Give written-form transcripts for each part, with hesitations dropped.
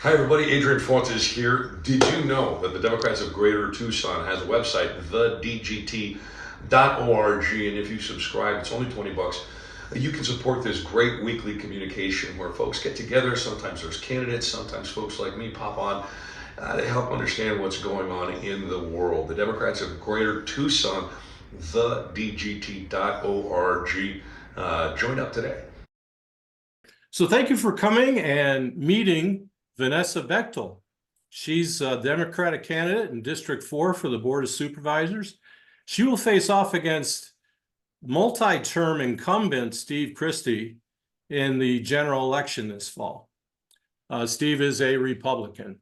Hi everybody, Adrian Fuentes here. Did you know that the Democrats of Greater Tucson has a website, thedgt.org, and if you subscribe, it's only 20 bucks. You can support this great weekly communication where folks get together. Sometimes there's candidates, sometimes folks like me pop on to help understand what's going on in the world. The Democrats of Greater Tucson, thedgt.org. Join up today. So thank you for coming and meeting Vanessa Bechtol. She's a Democratic candidate in District 4 for the Board of Supervisors. She will face off against multi-term incumbent Steve Christie in the general election this fall. Steve is a Republican.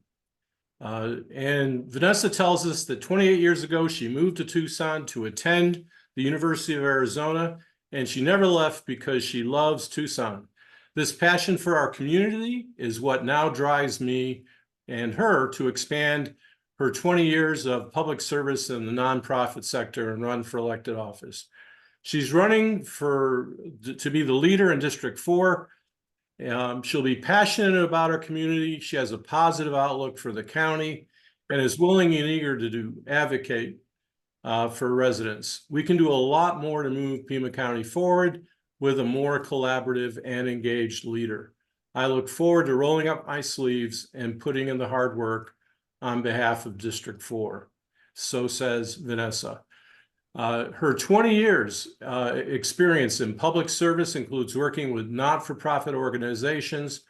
And Vanessa tells us that 28 years ago, she moved to Tucson to attend the University of Arizona, and she never left because she loves Tucson. This passion for our community is what now drives me and her to expand her 20 years of public service in the nonprofit sector and run for elected office. She's running to be the leader in District 4. She'll be passionate about our community. She has a positive outlook for the county and is willing and eager to advocate for residents. We can do a lot more to move Pima County forward with a more collaborative and engaged leader. I look forward to rolling up my sleeves and putting in the hard work on behalf of District 4. So says Vanessa. Her 20 years experience in public service includes working with not-for-profit organizations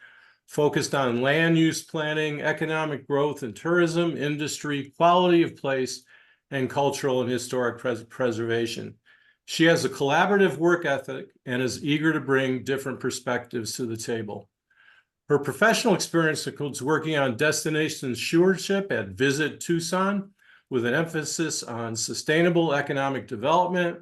focused on land use planning, economic growth and tourism, industry, quality of place, and cultural and historic preservation. She has a collaborative work ethic and is eager to bring different perspectives to the table. Her professional experience includes working on destination stewardship at Visit Tucson, with an emphasis on sustainable economic development,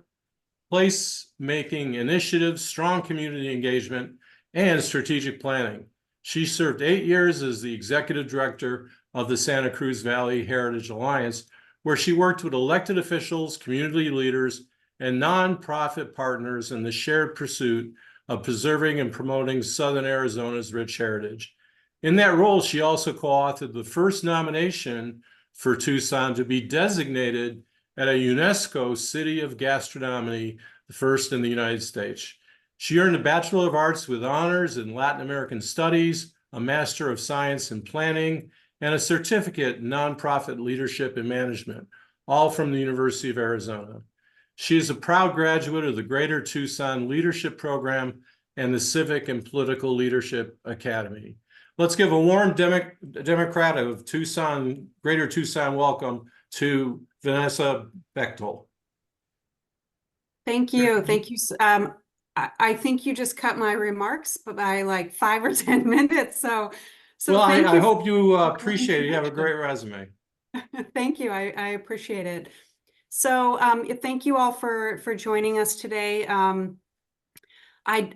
place-making initiatives, strong community engagement, and strategic planning. She served 8 years as the executive director of the Santa Cruz Valley Heritage Alliance, where she worked with elected officials, community leaders, and nonprofit partners in the shared pursuit of preserving and promoting Southern Arizona's rich heritage. In that role, she also co-authored the first nomination for Tucson to be designated at a UNESCO City of Gastronomy, the first in the United States. She earned a Bachelor of Arts with honors in Latin American Studies, a Master of Science in Planning, and a certificate in Nonprofit Leadership and Management, all from the University of Arizona. She is a proud graduate of the Greater Tucson Leadership Program and the Civic and Political Leadership Academy. Let's give a warm Democrat of Tucson, Greater Tucson welcome to Vanessa Bechtol. Thank you. Thank you. I think you just cut my remarks by like 5 or 10 minutes. So well, I hope you appreciate it. You have a great resume. Thank you. I appreciate it. So thank you all for joining us today. I'm on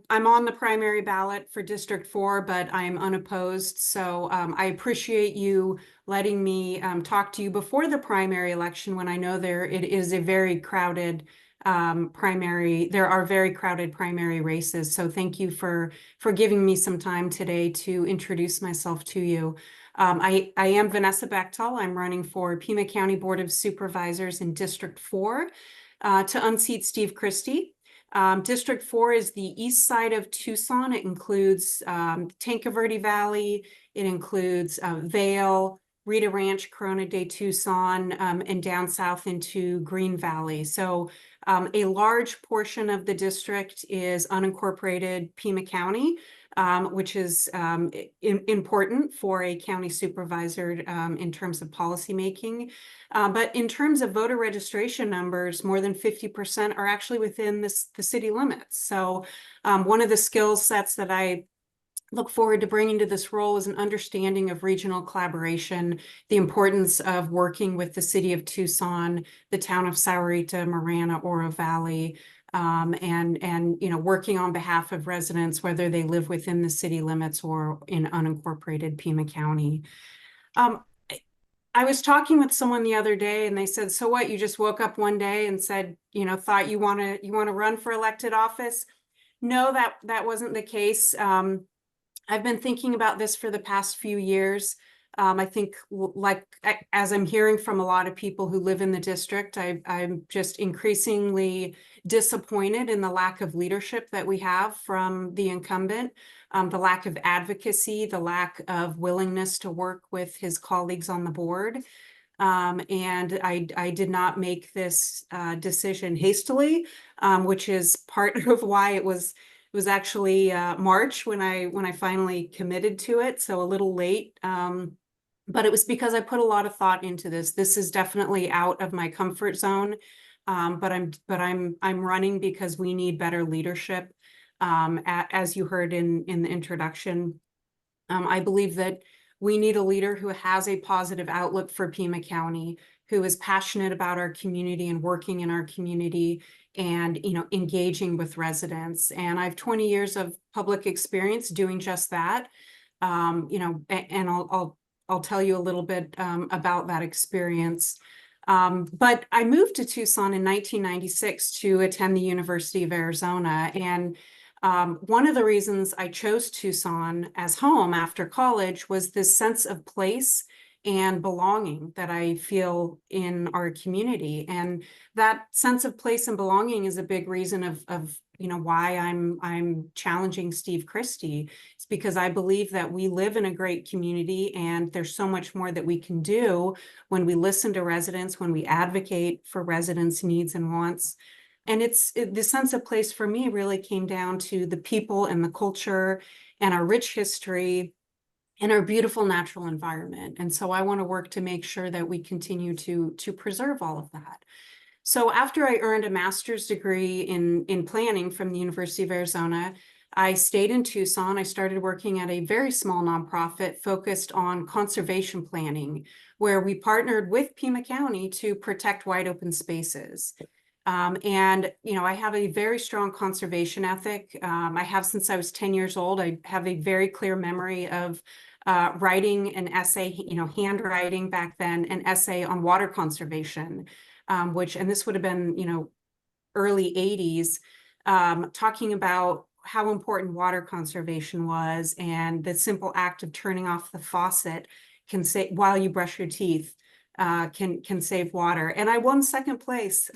the primary ballot for District 4, but I'm unopposed. So I appreciate you letting me talk to you before the primary election when I know it is a very crowded there are very crowded primary races. So thank you for giving me some time today to introduce myself to you. I am Vanessa Bechtol. I'm running for Pima County Board of Supervisors in District 4 to unseat Steve Christie. District 4 is the east side of Tucson. It includes Tanque Verde Valley. It includes Vail, Rita Ranch, Corona de Tucson, and down south into Green Valley. So a large portion of the district is unincorporated Pima County, which is important for a county supervisor in terms of policymaking. But in terms of voter registration numbers, more than 50% are actually within the city limits. So one of the skill sets that I look forward to bringing to this role is an understanding of regional collaboration, the importance of working with the city of Tucson, the town of Sahuarita, Marana, Oro Valley, and working on behalf of residents, whether they live within the city limits or in unincorporated Pima County. I was talking with someone the other day and they said, so what, you just woke up one day and said, thought you want to run for elected office? No, that wasn't the case. I've been thinking about this for the past few years. I think, as I'm hearing from a lot of people who live in the district, I'm just increasingly disappointed in the lack of leadership that we have from the incumbent, the lack of advocacy, the lack of willingness to work with his colleagues on the board. And I did not make this decision hastily, which is part of why it was actually March when I finally committed to it, so a little late. But it was because I put a lot of thought into this. This is definitely out of my comfort zone, but I'm running because we need better leadership. As you heard in the introduction, I believe that we need a leader who has a positive outlook for Pima County, who is passionate about our community and working in our community, and engaging with residents. And I have 20 years of public experience doing just that. And I'll tell you a little bit about that experience. But I moved to Tucson in 1996 to attend the University of Arizona. And one of the reasons I chose Tucson as home after college was this sense of place and belonging that I feel in our community. And that sense of place and belonging is a big reason of why I'm challenging Steve Christie. It's because I believe that we live in a great community, and there's so much more that we can do when we listen to residents, when we advocate for residents' needs and wants. And the sense of place for me really came down to the people and the culture and our rich history and our beautiful natural environment. And so I want to work to make sure that we continue to preserve all of that. So after I earned a master's degree in planning from the University of Arizona, I stayed in Tucson. I started working at a very small nonprofit focused on conservation planning, where we partnered with Pima County to protect wide open spaces. And I have a very strong conservation ethic. I have since I was 10 years old. I have a very clear memory of writing an essay, handwriting back then, an essay on water conservation. And this would have been, early 80s, talking about how important water conservation was, and the simple act of turning off the faucet can save, while you brush your teeth, can save water. And I won second place.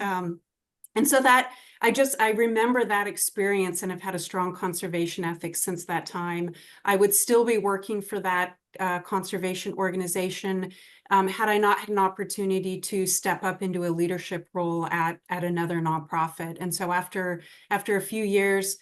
And so that I remember that experience, and I've had a strong conservation ethic since that time. I would still be working for that conservation organization had I not had an opportunity to step up into a leadership role at another nonprofit. And so after a few years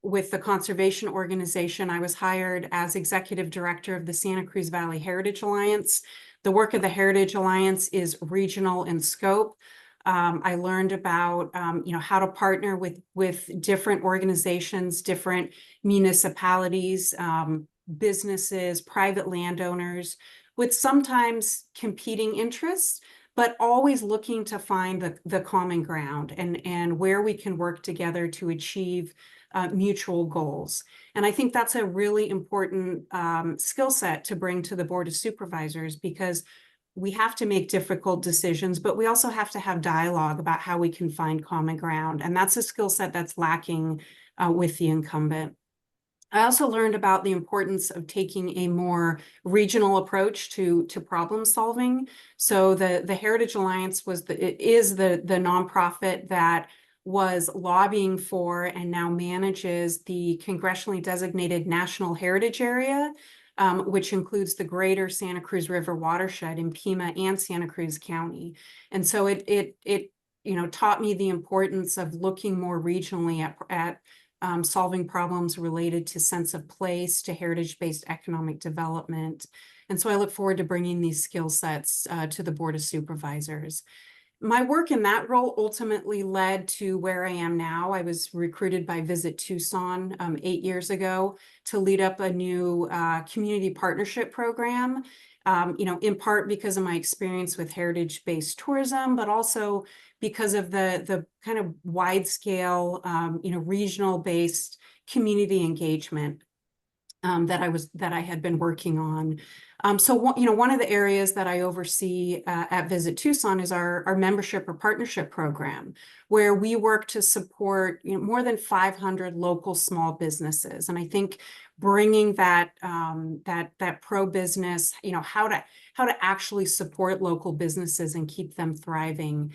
with the conservation organization, I was hired as executive director of the Santa Cruz Valley Heritage Alliance. The work of the Heritage Alliance is regional in scope. I learned about how to partner with different organizations, different municipalities, businesses, private landowners, with sometimes competing interests, but always looking to find the common ground and where we can work together to achieve mutual goals. And I think that's a really important skill set to bring to the Board of Supervisors, because we have to make difficult decisions, but we also have to have dialogue about how we can find common ground. And that's a skill set that's lacking with the incumbent. I also learned about the importance of taking a more regional approach to problem solving. So the Heritage Alliance is the nonprofit that was lobbying for and now manages the congressionally designated National Heritage Area, which includes the greater Santa Cruz River watershed in Pima and Santa Cruz County. And so it taught me the importance of looking more regionally at solving problems related to sense of place, to heritage-based economic development. And so I look forward to bringing these skill sets to the Board of Supervisors. My work in that role ultimately led to where I am now. I was recruited by Visit Tucson 8 years ago to lead up a new community partnership program, in part because of my experience with heritage-based tourism, but also because of the kind of wide-scale, regional-based community engagement that I had been working on. So one of the areas that I oversee at Visit Tucson is our membership or partnership program, where we work to support more than 500 local small businesses. And I think bringing that that pro-business, you know, how to actually support local businesses and keep them thriving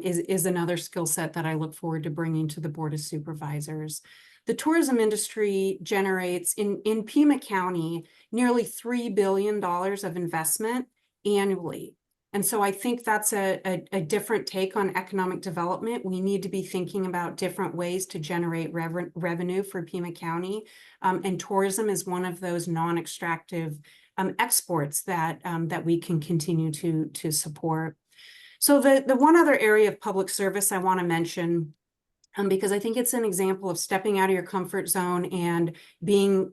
is another skill set that I look forward to bringing to the Board of Supervisors. The tourism industry generates in Pima County nearly $3 billion of investment annually. And so I think that's a different take on economic development. We need to be thinking about different ways to generate revenue for Pima County. And tourism is one of those non-extractive exports that we can continue to support. So the one other area of public service I want to mention, because I think it's an example of stepping out of your comfort zone and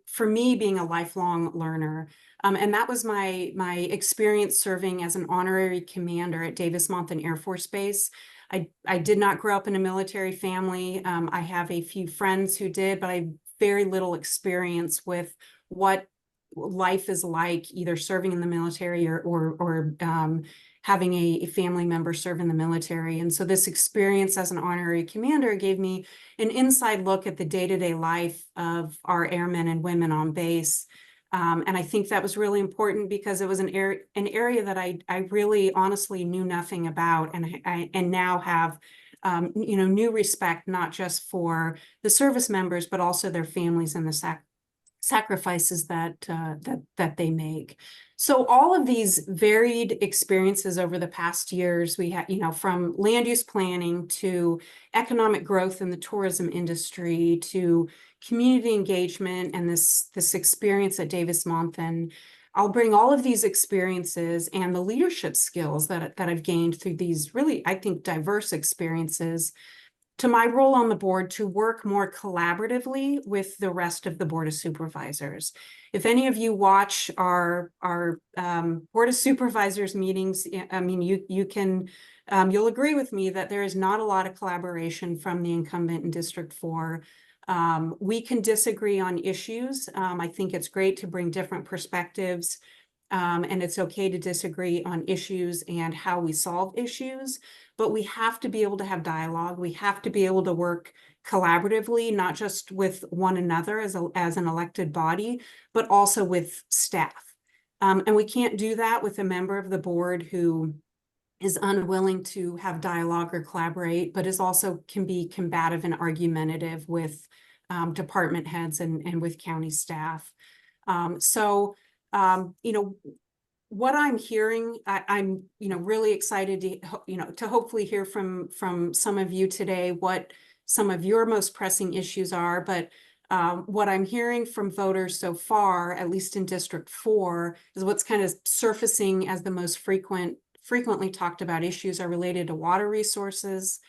for me, being a lifelong learner. And that was my experience serving as an honorary commander at Davis-Monthan Air Force Base. I did not grow up in a military family. I have a few friends who did, but I have very little experience with what life is like, either serving in the military or having a family member serve in the military. And so this experience as an honorary commander gave me an inside look at the day-to-day life of our airmen and women on base. And I think that was really important because it was an area that I really honestly knew nothing about, and now have you know, new respect, not just for the service members, but also their families and the sacrifices that they make. So all of these varied experiences over the past years, we had, you know, from land use planning to economic growth in the tourism industry to community engagement and this experience at Davis-Monthan. I'll bring all of these experiences and the leadership skills that I've gained through these really, I think, diverse experiences to my role on the board to work more collaboratively with the rest of the Board of Supervisors. If any of you watch our Board of Supervisors meetings, I mean, you'll agree with me that there is not a lot of collaboration from the incumbent in District 4. We can disagree on issues. I think it's great to bring different perspectives, and it's okay to disagree on issues and how we solve issues. But we have to be able to have dialogue. We have to be able to work collaboratively, not just with one another as an elected body, but also with staff. And we can't do that with a member of the board who is unwilling to have dialogue or collaborate, but can be combative and argumentative with department heads and with county staff. You know, what I'm hearing, I'm really excited to hopefully hear from some of you today what some of your most pressing issues are. But what I'm hearing from voters so far, at least in District 4, is what's kind of surfacing as the most frequently talked about issues are related to water resources,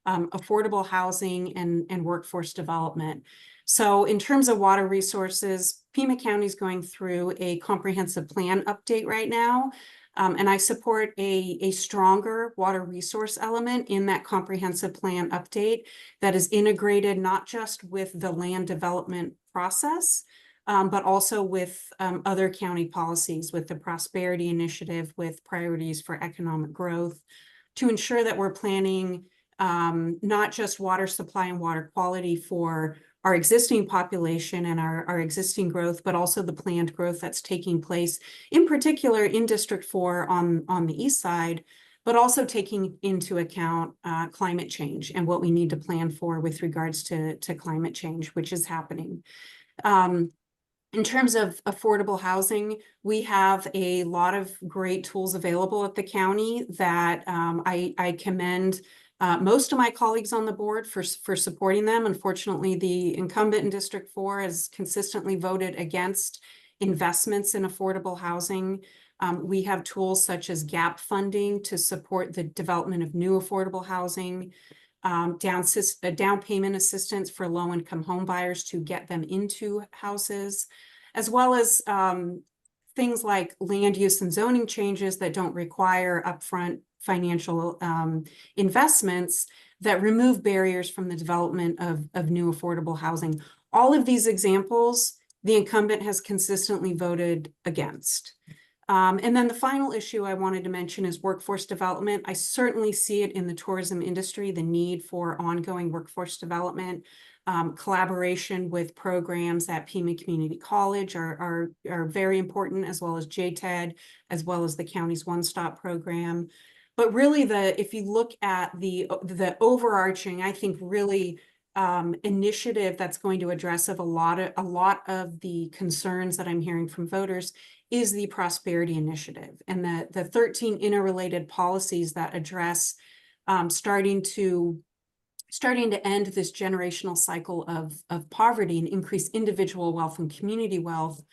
affordable housing, and workforce development. So in terms of water resources, Pima County is going through a comprehensive plan update right now. And I support a stronger water resource element in that comprehensive plan update that is integrated not just with the land development process, but also with other county policies, with the Prosperity Initiative, with priorities for economic growth, to ensure that we're planning not just water supply and water quality for our existing population and our existing growth, but also the planned growth that's taking place, in particular in District 4 on the east side, but also taking into account climate change and what we need to plan for with regards to climate change, which is happening. In terms of affordable housing, we have a lot of great tools available at the county that I commend most of my colleagues on the board for supporting them. Unfortunately, the incumbent in District 4 has consistently voted against investments in affordable housing. We have tools such as gap funding to support the development of new affordable housing, down payment assistance for low-income home buyers to get them into houses, as well as things like land use and zoning changes that don't require upfront financial investments that remove barriers from the development of new affordable housing. All of these examples, the incumbent has consistently voted against. And then the final issue I wanted to mention is workforce development. I certainly see it in the tourism industry, the need for ongoing workforce development. Collaboration with programs at Pima Community College are very important, as well as JTED, as well as the county's one-stop program. But really, if you look at the overarching, I think really initiative that's going to address a lot of the concerns that I'm hearing from voters is the Prosperity Initiative, and the 13 interrelated policies that address starting to end this generational cycle of poverty and increase individual wealth and community wealth.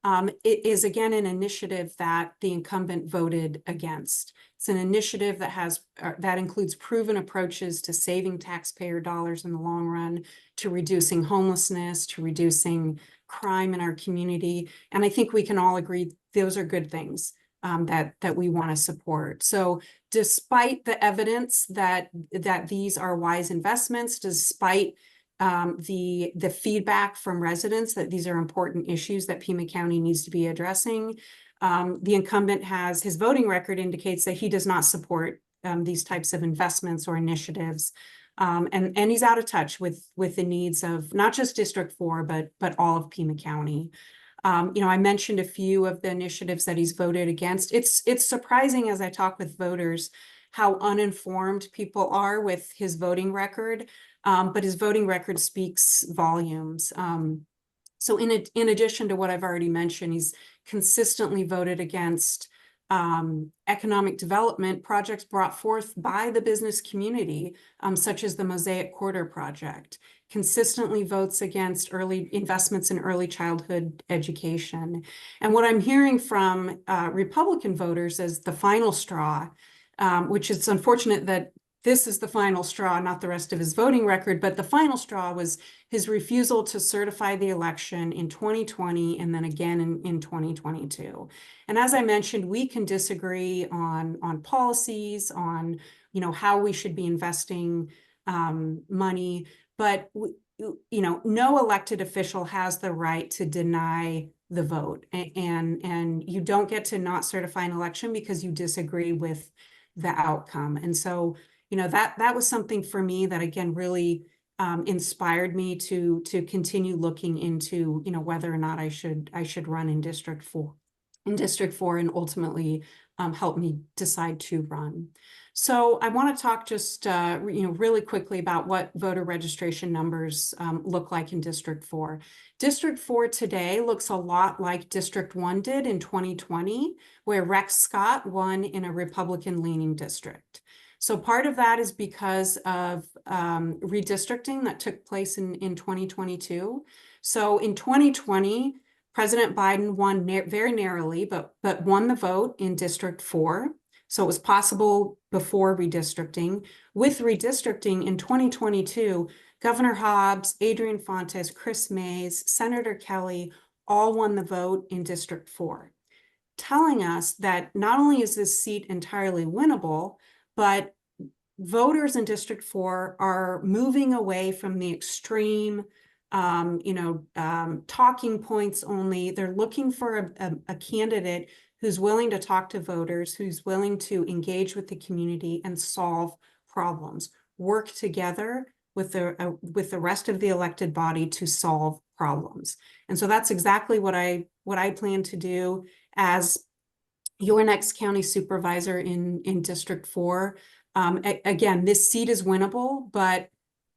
It is again an initiative that the incumbent voted against. It's an initiative that includes proven approaches to saving taxpayer dollars in the long run, to reducing homelessness, to reducing crime in our community. And I think we can all agree those are good things that we want to support. So despite the evidence that these are wise investments, despite the feedback from residents that these are important issues that Pima County needs to be addressing, the incumbent his voting record indicates that he does not support these types of investments or initiatives. And he's out of touch with the needs of not just District 4, but all of Pima County. I mentioned a few of the initiatives that he's voted against. It's surprising as I talk with voters how uninformed people are with his voting record, but his voting record speaks volumes. So in addition to what I've already mentioned, he's consistently voted against economic development projects brought forth by the business community, such as the Mosaic Quarter project, consistently votes against early investments in early childhood education. And what I'm hearing from Republican voters is the final straw, which is unfortunate that this is the final straw, not the rest of his voting record, but the final straw was his refusal to certify the election in 2020 and then again in 2022. And as I mentioned, we can disagree on policies, on how we should be investing money, but no elected official has the right to deny the vote, and you don't get to not certify an election because you disagree with the outcome. And so that was something for me that again really inspired me to continue looking into whether or not I should run in District 4 and ultimately help me decide to run. So I want to talk just really quickly about what voter registration numbers look like in District 4. District 4 today looks a lot like District 1 did in 2020, where Rex Scott won in a Republican-leaning district. So part of that is because of redistricting that took place in 2022. So in 2020, President Biden won very narrowly, but won the vote in District 4. So it was possible before redistricting. With redistricting in 2022, Governor Hobbs, Adrian Fontes, Chris Mays, Senator Kelly all won the vote in District 4, telling us that not only is this seat entirely winnable, but voters in District 4 are moving away from the extreme, talking points only. They're looking for a candidate who's willing to talk to voters, who's willing to engage with the community and solve problems, work together with the rest of the elected body to solve problems. And so that's exactly what I plan to do as your next county supervisor in District 4. Again, this seat is winnable, but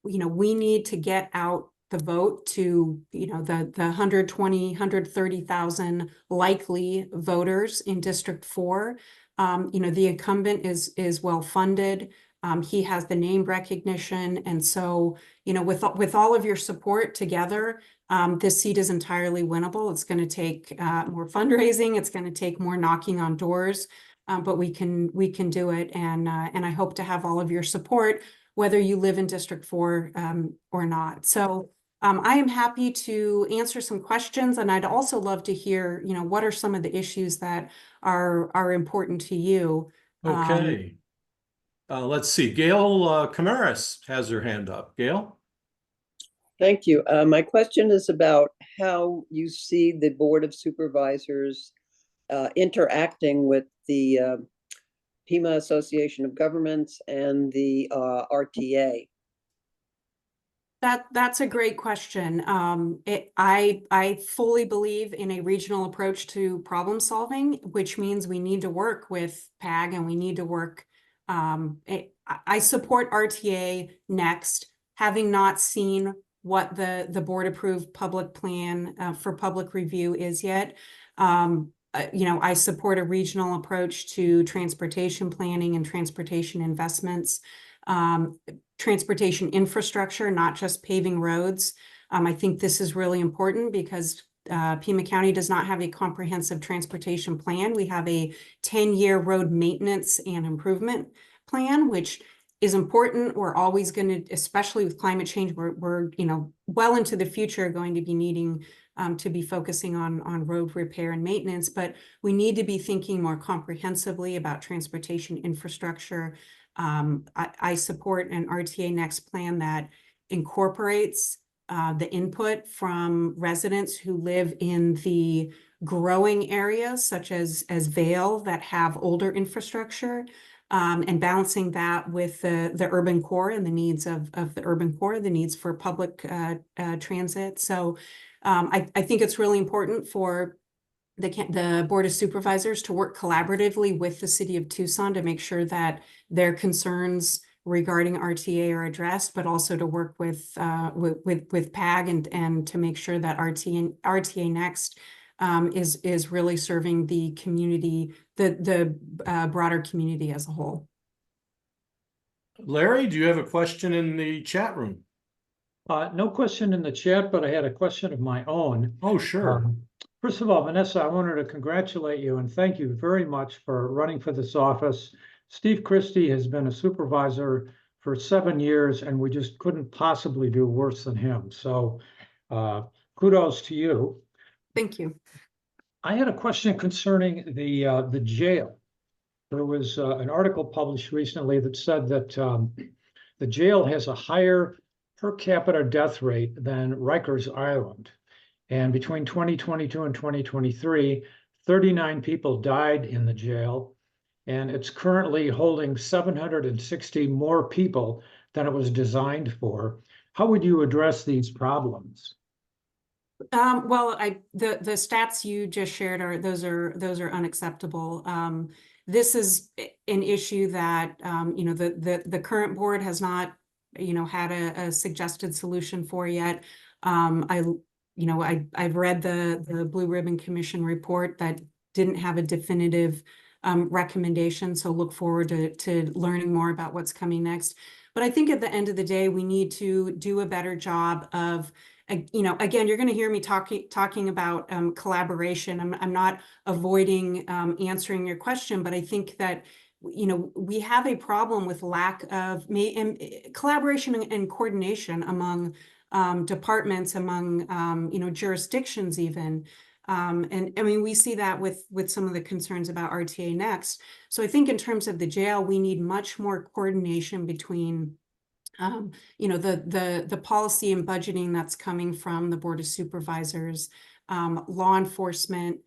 we need to get out the vote to the 130,000 likely voters in District 4. The incumbent is well funded. He has the name recognition, and so with all of your support together, this seat is entirely winnable. It's going to take more fundraising. It's going to take more knocking on doors, but we can do it. And I hope to have all of your support, whether you live in District 4 or not. So I am happy to answer some questions, and I'd also love to hear, what are some of the issues that are important to you. Okay. Let's see. Gail Camaras has her hand up. Gail? Thank you. My question is about how you see the Board of Supervisors interacting with the Pima Association of Governments and the RTA? That's a great question. I fully believe in a regional approach to problem solving, which means we need to work with PAG and we need to work. I support RTA next, having not seen what the board approved public plan for public review is yet. I support a regional approach to transportation planning and transportation investments. Transportation infrastructure, not just paving roads. I think this is really important because Pima County does not have a comprehensive transportation plan. We have a 10-year road maintenance and improvement plan, which is important. We're always going to, especially with climate change, we're well into the future going to be needing to be focusing on road repair and maintenance, but we need to be thinking more comprehensively about transportation infrastructure. I support an RTA Next plan that incorporates the input from residents who live in the growing areas, such as Vail, that have older infrastructure, and balancing that with the urban core and the needs of the urban core, the needs for public transit. So I think it's really important for the Board of Supervisors to work collaboratively with the City of Tucson to make sure that their concerns regarding RTA are addressed, but also to work with PAG and to make sure that RTA Next is really serving the community, the broader community as a whole. Larry, do you have a question in the chat room? No question in the chat, but I had a question of my own. Oh, sure. First of all, Vanessa, I wanted to congratulate you and thank you very much for running for this office. Steve Christie has been a supervisor for 7 years, and we just couldn't possibly do worse than him. So kudos to you. Thank you. I had a question concerning the jail. There was an article published recently that said that the jail has a higher per capita death rate than Rikers Island. And between 2022 and 2023, 39 people died in the jail, and it's currently holding 760 more people than it was designed for. How would you address these problems? Well, the stats you just shared those are unacceptable. This is an issue that the current board has not had a suggested solution for yet. I've read the Blue Ribbon Commission report that didn't have a definitive recommendation, so look forward to learning more about what's coming next. But I think at the end of the day, we need to do a better job of, again, you're going to hear me talking about collaboration. I'm not avoiding answering your question, but I think that we have a problem with lack of collaboration and coordination among departments, among jurisdictions even. And I mean, we see that with some of the concerns about RTA Next. So I think in terms of the jail, we need much more coordination between the policy and budgeting that's coming from the Board of Supervisors, law enforcement,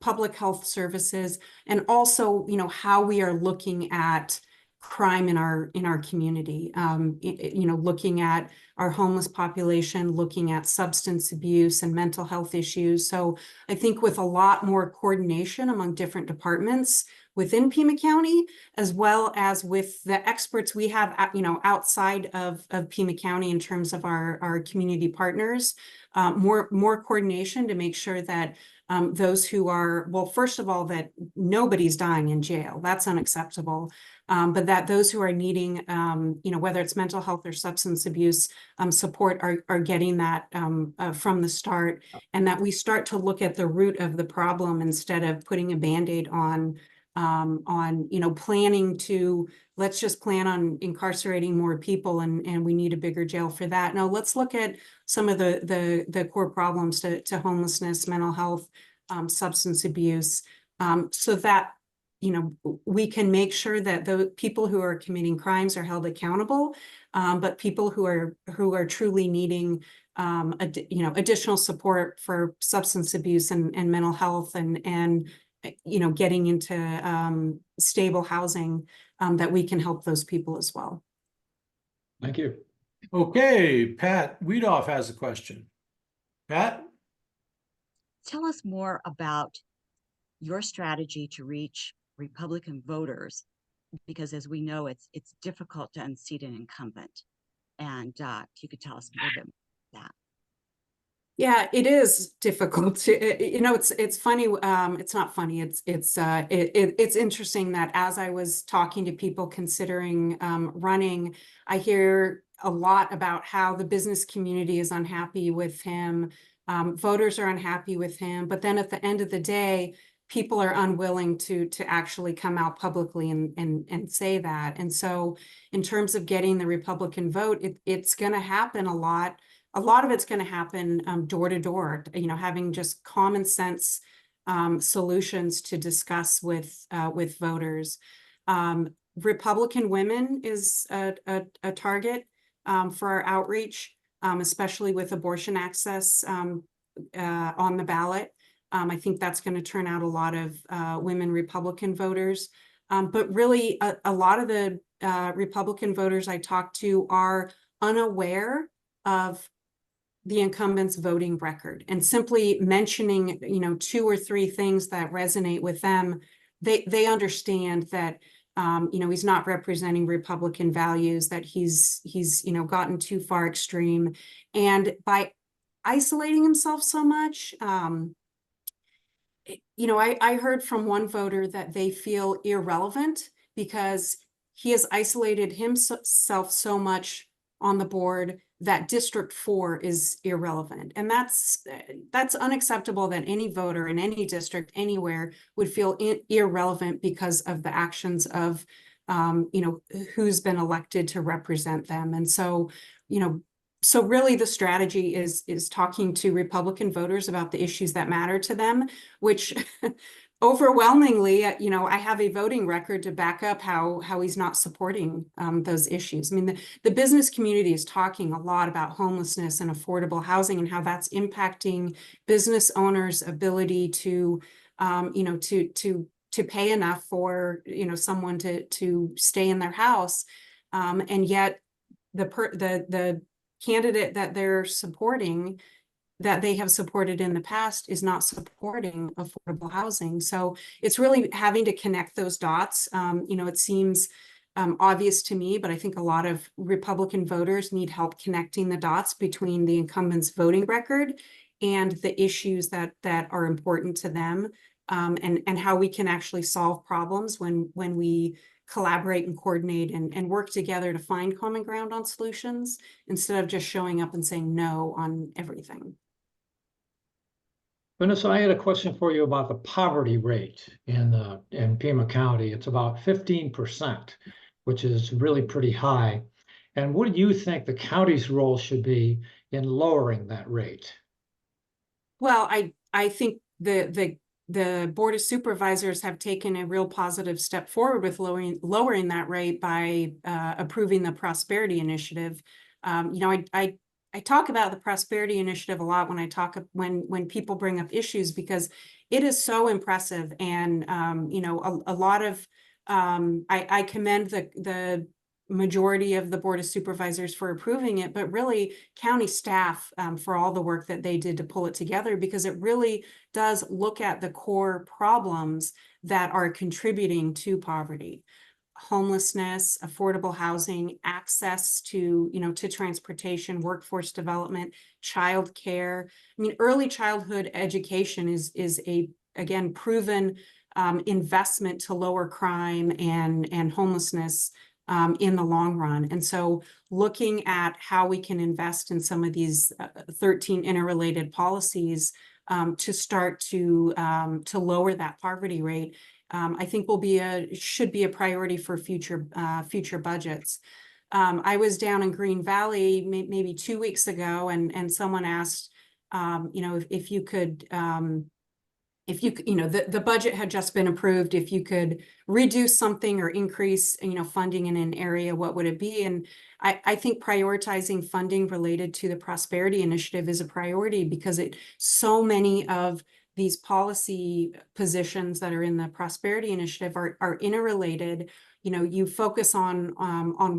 public health services, and also how we are looking at crime in our community, looking at our homeless population, looking at substance abuse and mental health issues. So I think with a lot more coordination among different departments within Pima County, as well as with the experts we have outside of Pima County in terms of our community partners, more coordination to make sure that those who are, well, first of all, that nobody's dying in jail. That's unacceptable. But that those who are needing, whether it's mental health or substance abuse support are getting that from the start, and that we start to look at the root of the problem instead of putting a Band-Aid on planning to, let's just plan on incarcerating more people and we need a bigger jail for that. No, let's look at some of the core problems to homelessness, mental health, substance abuse, so that we can make sure that the people who are committing crimes are held accountable, but people who are truly needing additional support for substance abuse and mental health and getting into stable housing, that we can help those people as well. Thank you. Okay, Pat Weedoff has a question. Pat? Tell us more about your strategy to reach Republican voters, because as we know, it's difficult to unseat an incumbent. And if you could tell us a little bit more about that. Yeah, it is difficult. It's funny. It's not funny. It's interesting that as I was talking to people considering running, I hear a lot about how the business community is unhappy with him. Voters are unhappy with him. But then at the end of the day, people are unwilling to actually come out publicly and say that. And so in terms of getting the Republican vote, it's going to happen a lot. A lot of it's going to happen door to door, having just common sense solutions to discuss with voters. Republican women is a target for our outreach, especially with abortion access on the ballot. I think that's going to turn out a lot of women Republican voters. But really, a lot of the Republican voters I talk to are unaware of the incumbent's voting record, and simply mentioning, 2 or 3 things that resonate with them, they understand that, he's not representing Republican values, that he's gotten too far extreme. And by isolating himself so much, I heard from one voter that they feel irrelevant because he has isolated himself so much on the board that District 4 is irrelevant. And that's unacceptable, that any voter in any district anywhere would feel irrelevant because of the actions of, who's been elected to represent them. And so, so really the strategy is talking to Republican voters about the issues that matter to them, which overwhelmingly, I have a voting record to back up how he's not supporting those issues. I mean, the business community is talking a lot about homelessness and affordable housing and how that's impacting business owners' ability to, to pay enough for, someone to stay in their house. And yet the candidate that they're supporting, that they have supported in the past, is not supporting affordable housing. So it's really having to connect those dots. It seems obvious to me, but I think a lot of Republican voters need help connecting the dots between the incumbent's voting record and the issues that are important to them, and how we can actually solve problems when we collaborate and coordinate and work together to find common ground on solutions, instead of just showing up and saying no on everything. Vanessa, I had a question for you about the poverty rate in Pima County. It's about 15%, which is really pretty high. And what do you think the county's role should be in lowering that rate? Well, I think the Board of Supervisors have taken a real positive step forward with lowering that rate by approving the Prosperity Initiative. I talk about the Prosperity Initiative a lot when people bring up issues, because it is so impressive. And a lot of I commend the majority of the Board of Supervisors for approving it, but really county staff for all the work that they did to pull it together, because it really does look at the core problems that are contributing to poverty: homelessness, affordable housing, access to, to transportation, workforce development, childcare. I mean, early childhood education is a, again, proven investment to lower crime and homelessness in the long run. And so looking at how we can invest in some of these 13 interrelated policies to start to lower that poverty rate, I think should be a priority for future budgets. I was down in Green Valley maybe 2 weeks ago, and someone asked, if you could if you, the budget had just been approved, if you could reduce something or increase, funding in an area, what would it be? And I think prioritizing funding related to the Prosperity Initiative is a priority because so many of these policy positions that are in the Prosperity Initiative are interrelated. You focus on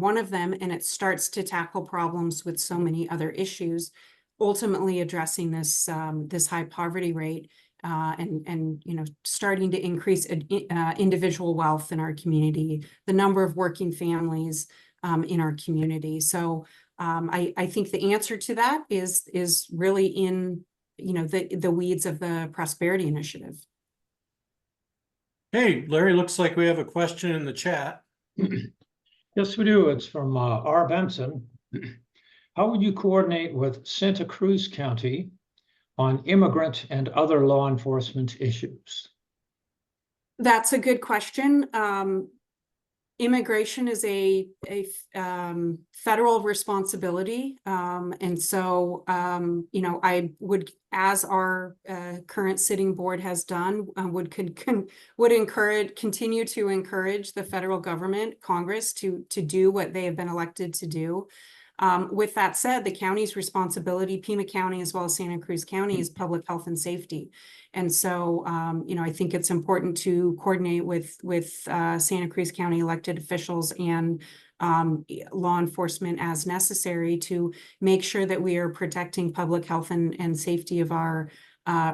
one of them and it starts to tackle problems with so many other issues, ultimately addressing this high poverty rate. And starting to increase individual wealth in our community, the number of working families in our community. So I think the answer to that is really in the weeds of the Prosperity Initiative. Hey, Larry, looks like we have a question in the chat. Yes, we do. It's from R. Benson. How would you coordinate with Santa Cruz County on immigrant and other law enforcement issues? That's a good question. Immigration is a federal responsibility. And so, I would, as our current sitting board has done, would continue to encourage the federal government, Congress, to do what they have been elected to do. With that said, the county's responsibility, Pima County as well as Santa Cruz County, is public health and safety. And so, I think it's important to coordinate with Santa Cruz County elected officials and law enforcement as necessary to make sure that we are protecting public health and safety of our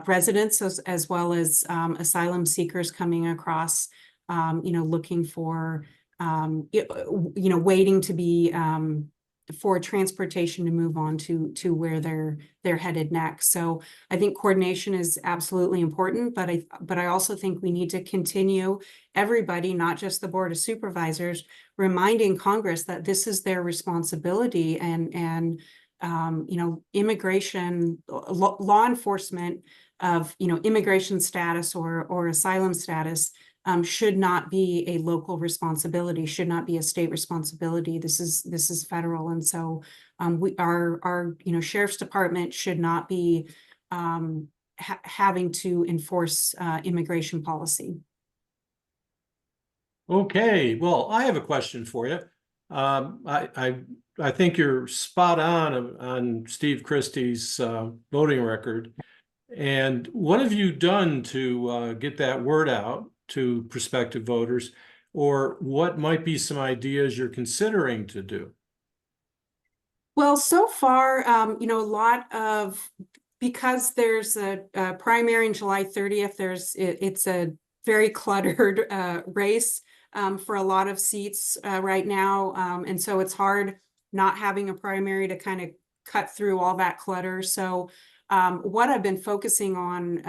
residents, as well as asylum seekers coming across, looking for, waiting to be for transportation to move on to where they're headed next. So I think coordination is absolutely important, but I also think we need to continue, everybody, not just the Board of Supervisors, reminding Congress that this is their responsibility, and immigration law enforcement of immigration status or asylum status should not be a local responsibility, should not be a state responsibility. This is federal, and so our sheriff's department should not be having to enforce immigration policy. Okay, well, I have a question for you. I think you're spot on Steve Christie's voting record. And what have you done to get that word out to prospective voters, or what might be some ideas you're considering to do? Well, so far, a lot of, because there's a primary on July 30th, it's a very cluttered race for a lot of seats right now. And so it's hard not having a primary to kind of cut through all that clutter. So what I've been focusing on,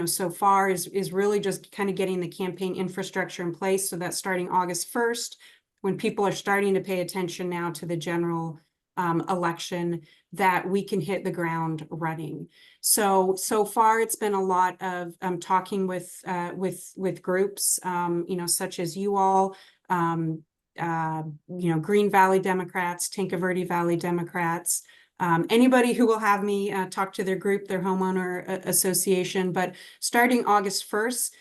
so far is really just kind of getting the campaign infrastructure in place so that starting August 1st, when people are starting to pay attention now to the general election, that we can hit the ground running. So far it's been a lot of talking with groups, such as you all, Green Valley Democrats, Tinka Verde Valley Democrats, anybody who will have me talk to their group, their homeowner association. But starting August 1st,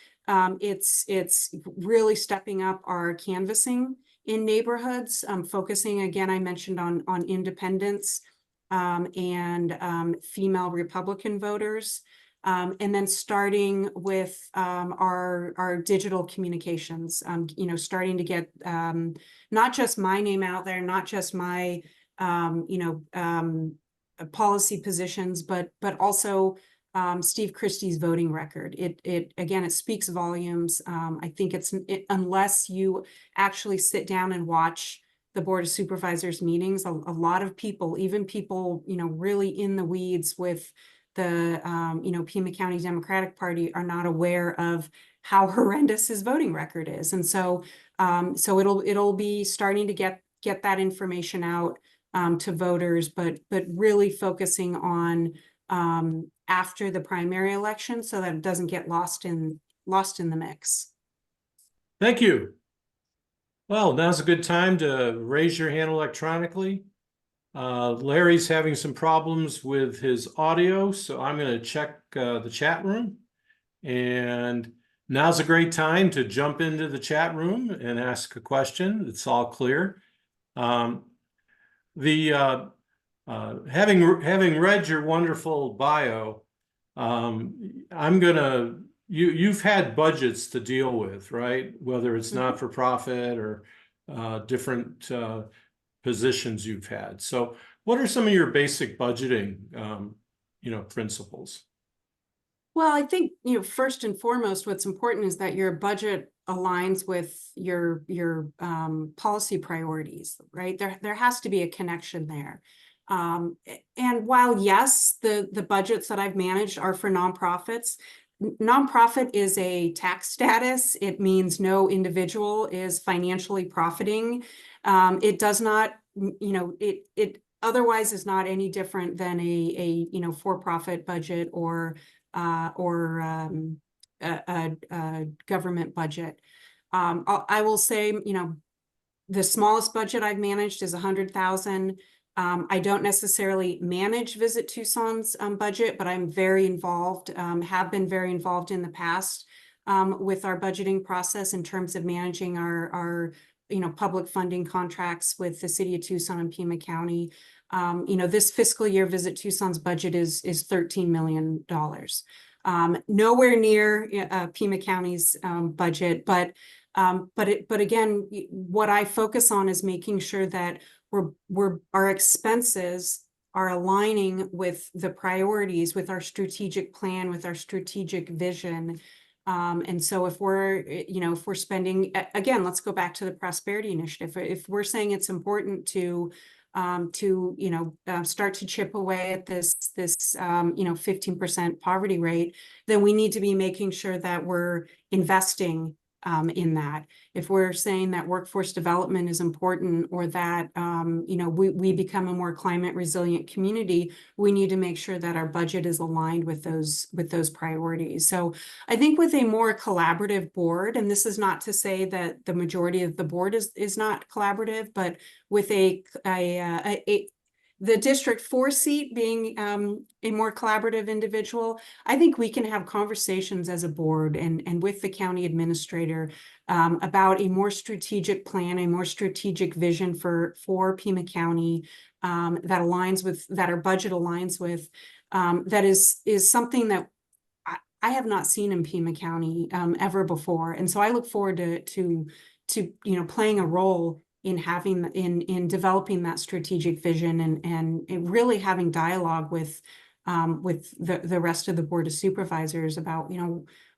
it's really stepping up our canvassing in neighborhoods, focusing, again, I mentioned on independents and female Republican voters, and then starting with our digital communications, starting to get not just my name out there, not just my policy positions, but also Steve Christie's voting record. It speaks volumes. I think unless you actually sit down and watch the Board of Supervisors meetings, a lot of people, even people, really in the weeds with the, Pima County Democratic Party, are not aware of how horrendous his voting record is. And so it'll be starting to get that information out to voters, but really focusing on after the primary election so that it doesn't get lost in the mix. Thank you. Well, now's a good time to raise your hand electronically. Larry's having some problems with his audio, so I'm going to check the chat room. And now's a great time to jump into the chat room and ask a question. It's all clear. Having read your wonderful bio, you've had budgets to deal with, right? Whether it's not for profit or different positions you've had. So what are some of your basic budgeting, principles? Well, I think, first and foremost, what's important is that your budget aligns with your policy priorities, right? There has to be a connection there. And while, yes, the budgets that I've managed are for nonprofits, nonprofit is a tax status. It means no individual is financially profiting. It does not, it otherwise is not any different than a for-profit budget or a government budget. I will say, the smallest budget I've managed is 100,000. I don't necessarily manage Visit Tucson's budget, but I'm very involved, have been very involved in the past with our budgeting process in terms of managing our public funding contracts with the city of Tucson and Pima County. This fiscal year, Visit Tucson's budget is $13 million. Nowhere near Pima County's budget, but again, what I focus on is making sure that our expenses are aligning with the priorities, with our strategic plan, with our strategic vision. And so if we're spending, again, let's go back to the Prosperity Initiative. If we're saying it's important to start to chip away at this 15% poverty rate, then we need to be making sure that we're investing in that. If we're saying that workforce development is important, or that we become a more climate resilient community, we need to make sure that our budget is aligned with those priorities. So I think with a more collaborative board, and this is not to say that the majority of the board is not collaborative, but with the District 4 seat being a more collaborative individual, I think we can have conversations as a board and with the county administrator about a more strategic plan, a more strategic vision for Pima County that our budget aligns with, that is something that I have not seen in Pima County ever before. And so I look forward to playing a role in developing that strategic vision and really having dialogue with the rest of the Board of Supervisors about,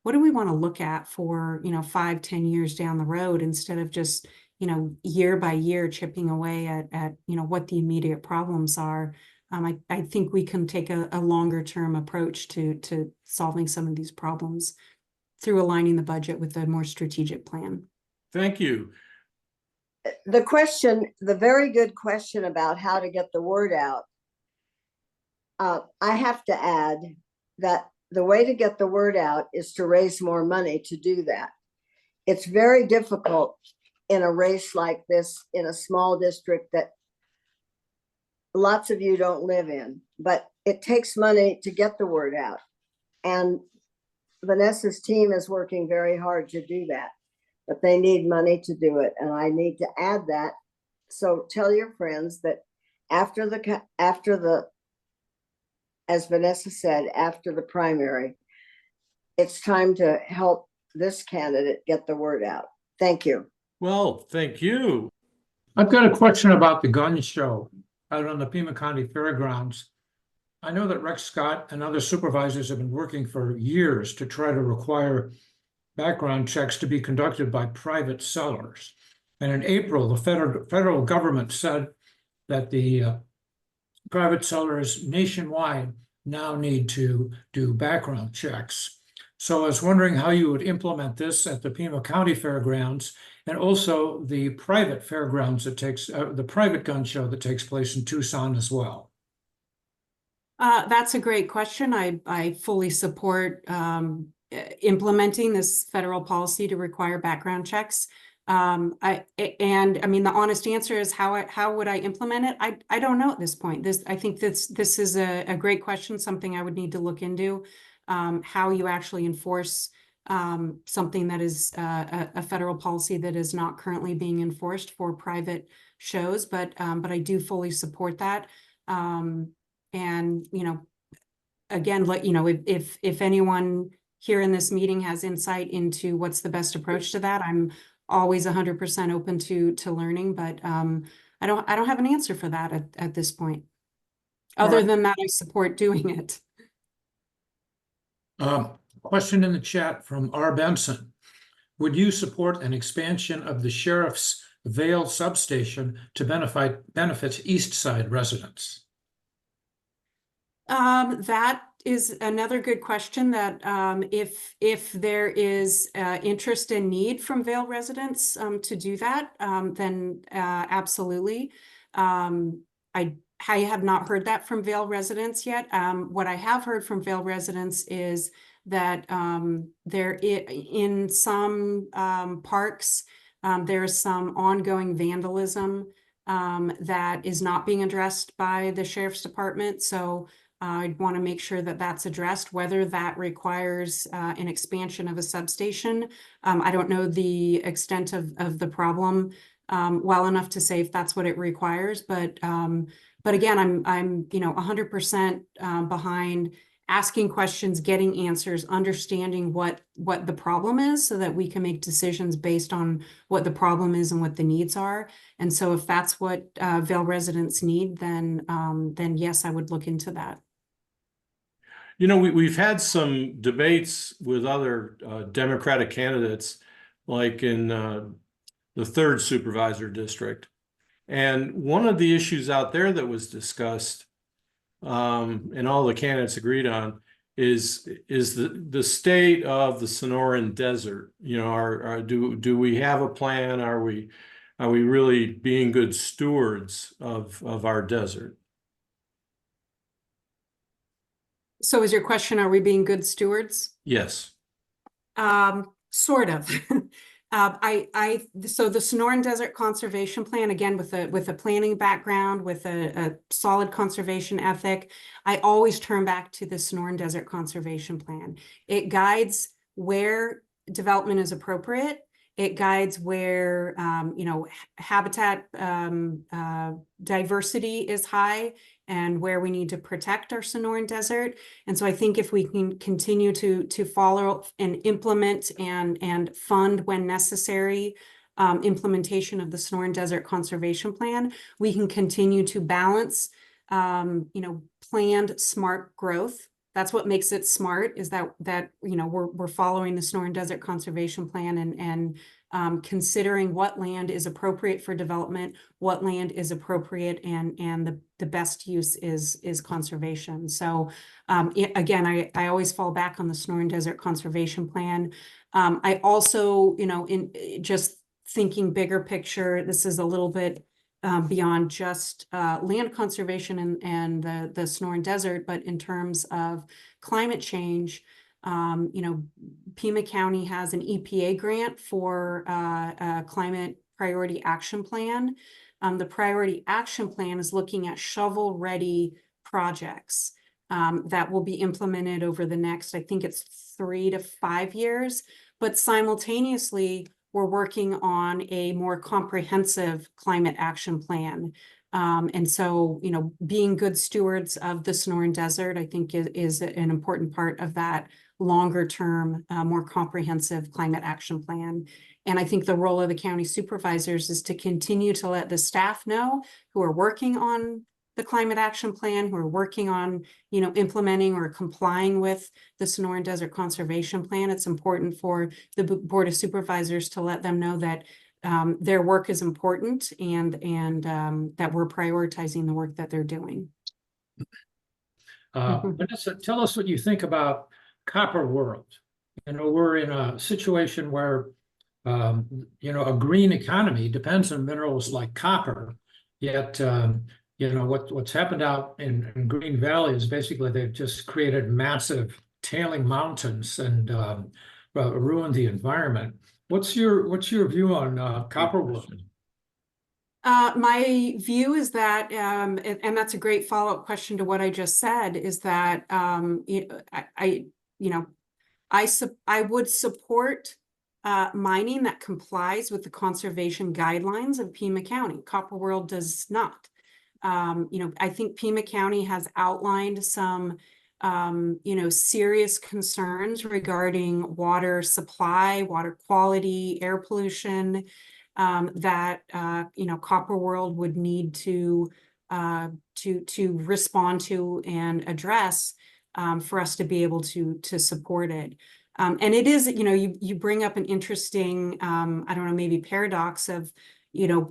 what do we want to look at for, 5-10 years down the road, instead of just, year by year chipping away at what the immediate problems are. I think we can take a longer term approach to solving some of these problems through aligning the budget with a more strategic plan. Thank you. The very good question about how to get the word out. I have to add that the way to get the word out is to raise more money to do that. It's very difficult in a race like this in a small district that lots of you don't live in, but it takes money to get the word out. And Vanessa's team is working very hard to do that. But they need money to do it. And I need to add that. So tell your friends that after the, as Vanessa said, after the primary, it's time to help this candidate get the word out. Thank you. Well, thank you. I've got a question about the gun show out on the Pima County Fairgrounds. I know that Rex Scott and other supervisors have been working for years to try to require background checks to be conducted by private sellers. And in April, the federal government said that the private sellers nationwide now need to do background checks. So I was wondering how you would implement this at the Pima County Fairgrounds, and also the private fairgrounds that takes, the private gun show that takes place in Tucson as well. That's a great question. I fully support implementing this federal policy to require background checks. The honest answer is how would I implement it? I don't know at this point. I think this is a great question, something I would need to look into. how you actually enforce something that is a federal policy that is not currently being enforced for private shows, but I do fully support that. And, you know, again, if anyone here in this meeting has insight into what's the best approach to that, I'm always 100% open to learning, but I don't have an answer for that at this point. Other than that, I support doing it. Question in the chat from R. Benson. Would you support an expansion of the sheriff's Vale substation to benefit East Side residents? That is another good question that if there is interest and need from Vale residents to do that, then absolutely. I have not heard that from Vale residents yet. What I have heard from Vale residents is that in some parks, there's some ongoing vandalism that is not being addressed by the sheriff's department. So I'd want to make sure that that's addressed, whether that requires an expansion of a substation. I don't know the extent of the problem well enough to say if that's what it requires, but again, I'm 100% behind asking questions, getting answers, understanding what the problem is so that we can make decisions based on what the problem is and what the needs are. And so if that's what Vale residents need, then yes, I would look into that. You know, we've had some debates with other Democratic candidates, like in the 3rd Supervisor District. And one of the issues out there that was discussed, and all the candidates agreed on, is the state of the Sonoran Desert. You know, do we have a plan? Are we really being good stewards of our desert? So is your question, are we being good stewards? Yes. Sort of. So the Sonoran Desert Conservation Plan, again, with a planning background, with a solid conservation ethic, I always turn back to the Sonoran Desert Conservation Plan. It guides where development is appropriate. It guides where, habitat diversity is high and where we need to protect our Sonoran Desert. And so I think if we can continue to follow and implement and fund when necessary implementation of the Sonoran Desert Conservation Plan, we can continue to balance, planned smart growth. That's what makes it smart, is that we're following the Sonoran Desert Conservation Plan and considering what land is appropriate for development, what land is appropriate, and the best use is conservation. So again, I always fall back on the Sonoran Desert Conservation Plan. I also, in just thinking bigger picture, this is a little bit beyond just land conservation and the Sonoran Desert, but in terms of climate change. Pima County has an EPA grant for a climate priority action plan. The priority action plan is looking at shovel-ready projects that will be implemented over the next, I think it's 3 to 5 years, but simultaneously, we're working on a more comprehensive climate action plan. And so, being good stewards of the Sonoran Desert, I think is an important part of that longer term, more comprehensive climate action plan. And I think the role of the county supervisors is to continue to let the staff know who are working on the climate action plan, who are working on, implementing or complying with the Sonoran Desert Conservation Plan. It's important for the Board of Supervisors to let them know that their work is important and that we're prioritizing the work that they're doing. Vanessa, tell us what you think about Copper World. We're in a situation where, a green economy depends on minerals like copper, yet, what's happened out in Green Valley is basically they've just created massive tailing mountains and ruined the environment. What's your view on Copper World? My view is that, and that's a great follow-up question to what I just said, is that you know, I would support mining that complies with the conservation guidelines of Pima County. Copper World does not. You know, I think Pima County has outlined some, you know, serious concerns regarding water supply, water quality, air pollution, that, you know, Copper World would need to respond to and address, for us to be able to support it. And it is, you know, you bring up an interesting, I don't know, maybe paradox of, you know,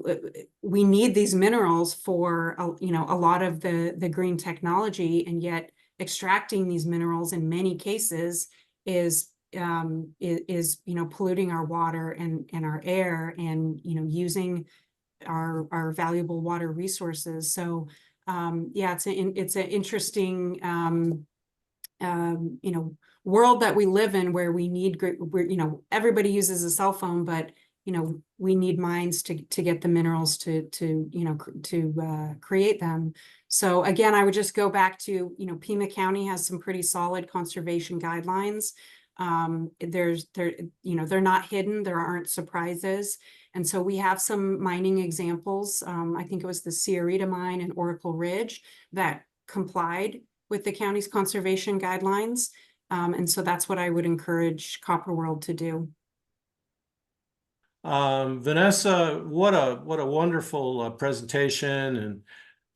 we need these minerals for, you know, a lot of the green technology, and yet extracting these minerals in many cases is, you know, polluting our water and our air, and, you know, using our valuable water resources. So, yeah, it's an interesting, you know, world that we live in, where we need you know, everybody uses a cell phone, but, you know, we need mines to get the minerals to you know, to create them. So again, I would just go back to, you know, Pima County has some pretty solid conservation guidelines. You know, they're not hidden, there aren't surprises. And so we have some mining examples. I think it was the Sierrita mine and Oracle Ridge that complied with the county's conservation guidelines. And so that's what I would encourage Copper World to do. Vanessa, what a wonderful presentation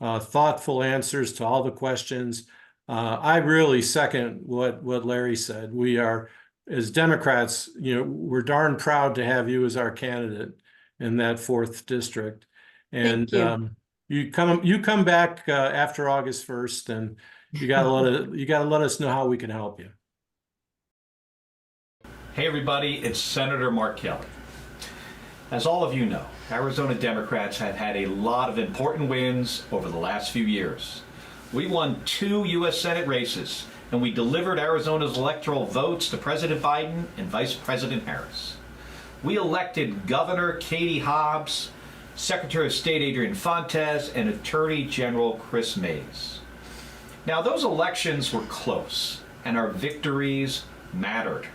and thoughtful answers to all the questions. I really second what Larry said. We are, as Democrats, you know, we're darn proud to have you as our candidate in that 4th district. And Thank you. You come back after August 1st, and you gotta let us know how we can help you. Hey everybody, it's Senator Mark Kelly. As all of you know, Arizona Democrats have had a lot of important wins over the last few years. We won 2 U.S. Senate races, and we delivered Arizona's electoral votes to President Biden and Vice President Harris. We elected Governor Katie Hobbs, Secretary of State Adrian Fontes, and Attorney General Chris Mays. Now, those elections were close, and our victories mattered.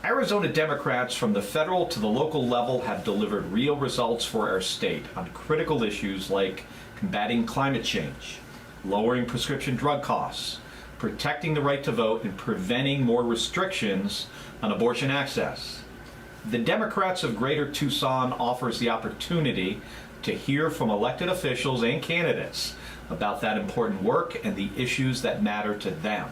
Arizona Democrats from the federal to the local level have delivered real results for our state on critical issues like combating climate change, lowering prescription drug costs, protecting the right to vote, and preventing more restrictions on abortion access. The Democrats of Greater Tucson offers the opportunity to hear from elected officials and candidates about that important work and the issues that matter to them.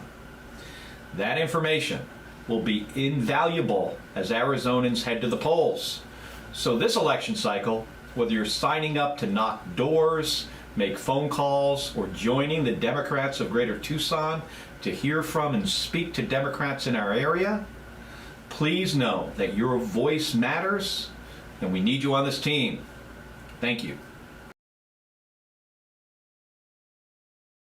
That information will be invaluable as Arizonans head to the polls. So this election cycle, whether you're signing up to knock doors, make phone calls, or joining the Democrats of Greater Tucson to hear from and speak to Democrats in our area, please know that your voice matters, and we need you on this team. Thank you.